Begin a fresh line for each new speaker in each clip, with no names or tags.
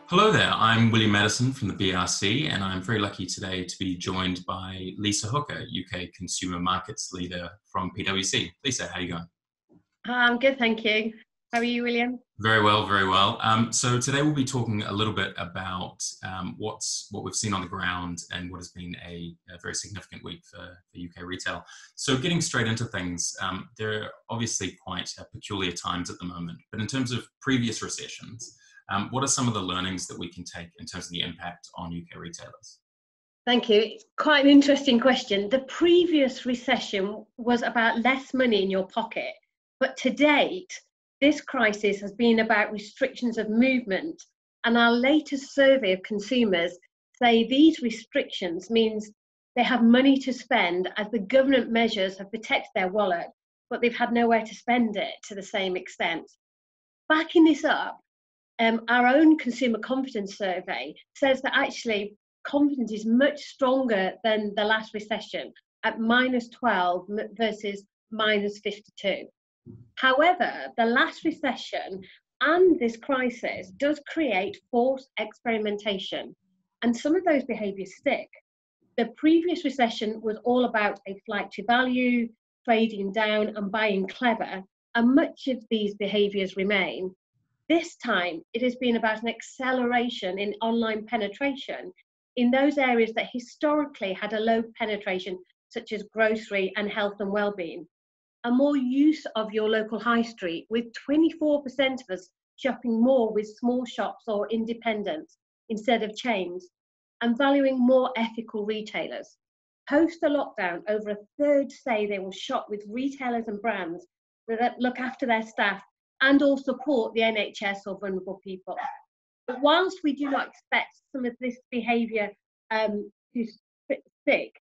Hello there, I'm William Madison from the BRC, and I'm very lucky today to be joined by Lisa Hooker, UK Consumer Markets Leader from PwC. Lisa, how are you going?
I'm good, thank you. How are you, William?
Very well, very well. So today we'll be talking a little bit about what we've seen on the ground and what has been a very significant week for UK retail. So getting straight into things, there are obviously quite peculiar times at the moment, but in terms of previous recessions, what are some of the learnings that we can take in terms of the impact on UK retailers?
Thank you. It's quite an interesting question. The previous recession was about less money in your pocket, but to date, this crisis has been about restrictions of movement. And our latest survey of consumers say these restrictions means they have money to spend as the government measures have protected their wallet, but they've had nowhere to spend it to the same extent. Backing this up, our own consumer confidence survey says that actually confidence is much stronger than the last recession at -12 versus -52. However, the last recession and this crisis does create forced experimentation, and some of those behaviours stick. The previous recession was all about a flight to value, trading down and buying clever, and much of these behaviours remain. This time, it has been about an acceleration in online penetration in those areas that historically had a low penetration, such as grocery and health and well-being. A more use of your local high street, with 24% of us shopping more with small shops or independents instead of chains, and valuing more ethical retailers. Post the lockdown, over a third say they will shop with retailers and brands that look after their staff and or support the NHS or vulnerable people. But whilst we do not expect some of this behaviour to stick,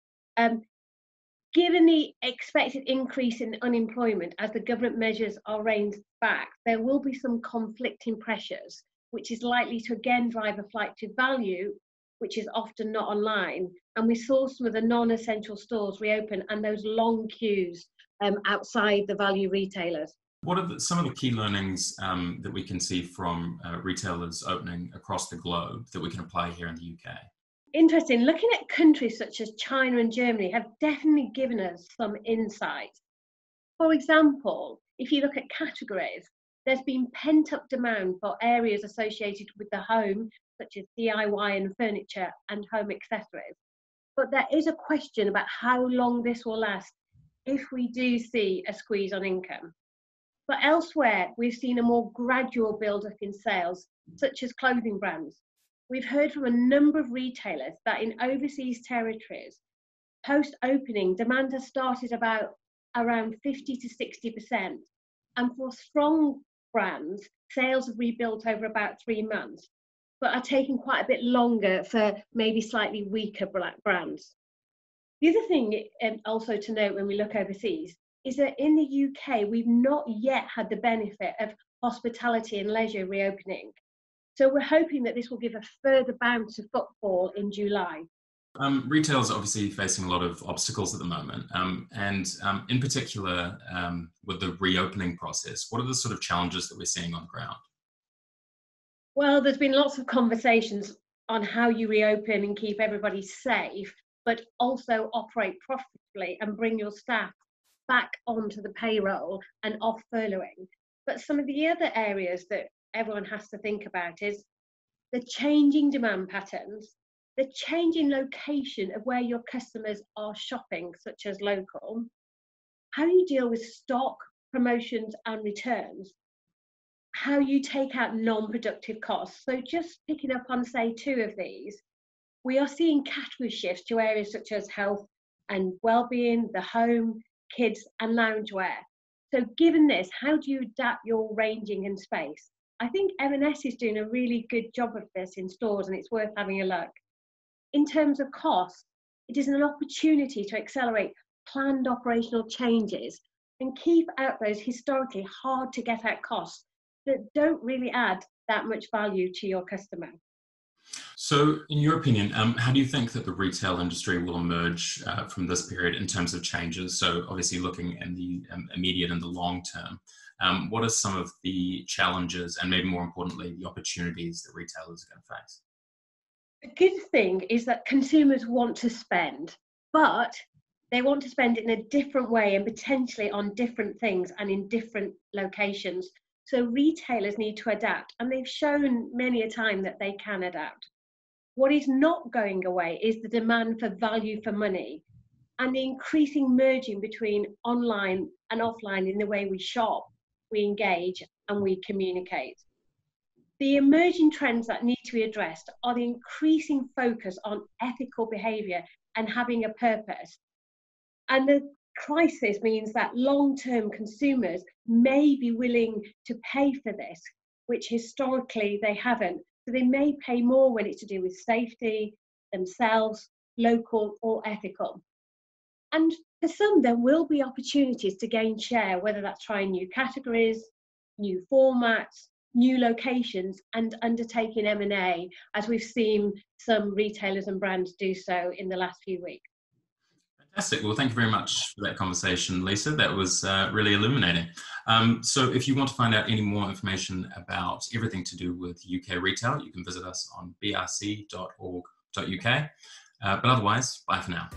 given the expected increase in unemployment as the government measures are reined back, there will be some conflicting pressures, which is likely to again drive a flight to value, which is often not online. And we saw some of the non-essential stores reopen and those long queues outside the value retailers.
What are some of the key learnings that we can see from retailers opening across the globe that we can apply here in the UK?
Interesting. Looking at countries such as China and Germany have definitely given us some insight. For example, if you look at categories, there's been pent-up demand for areas associated with the home, such as DIY and furniture and home accessories. But there is a question about how long this will last if we do see a squeeze on income. But elsewhere, we've seen a more gradual build-up in sales, such as clothing brands. We've heard from a number of retailers that in overseas territories, post-opening, demand has started about around 50 to 60%. And for strong brands, sales have rebuilt over about 3 months, but are taking quite a bit longer for maybe slightly weaker brands. The other thing also to note when we look overseas is that in the UK, we've not yet had the benefit of hospitality and leisure reopening. So we're hoping that this will give a further bounce of footfall in July.
Retail's obviously facing a lot of obstacles at the moment, and in particular with the reopening process, what are the sort of challenges that we're seeing on the ground?
Well, there's been lots of conversations on how you reopen and keep everybody safe, but also operate profitably and bring your staff back onto the payroll and off furloughing. But some of the other areas that everyone has to think about is the changing demand patterns, the changing location of where your customers are shopping, such as local, how you deal with stock, promotions and returns, how you take out non-productive costs. So just picking up on, say, 2 of these, we are seeing category shifts to areas such as health and well-being, the home, kids and loungewear. So given this, how do you adapt your ranging and space? I think M&S is doing a really good job of this in stores, and it's worth having a look. In terms of cost, it is an opportunity to accelerate planned operational changes and keep out those historically hard to get at costs that don't really add that much value to your customer.
So, in your opinion, how do you think that the retail industry will emerge from this period in terms of changes? So, obviously, looking in the immediate and the long term, what are some of the challenges and maybe more importantly, the opportunities that retailers are going to face?
The good thing is that consumers want to spend, but they want to spend in a different way and potentially on different things and in different locations. So retailers need to adapt, and they've shown many a time that they can adapt. What is not going away is the demand for value for money and the increasing merging between online and offline in the way we shop, we engage, and we communicate. The emerging trends that need to be addressed are the increasing focus on ethical behaviour and having a purpose. And the crisis means that long-term consumers may be willing to pay for this, which historically they haven't. So they may pay more when it's to do with safety, themselves, local or ethical. And for some, there will be opportunities to gain share, whether that's trying new categories, new formats, new locations, and undertaking M&A, as we've seen some retailers and brands do so in the last few weeks.
Fantastic. Well, thank you very much for that conversation, Lisa. That was really illuminating. So if you want to find out any more information about everything to do with UK retail, you can visit us on brc.org.uk. But otherwise, bye for now.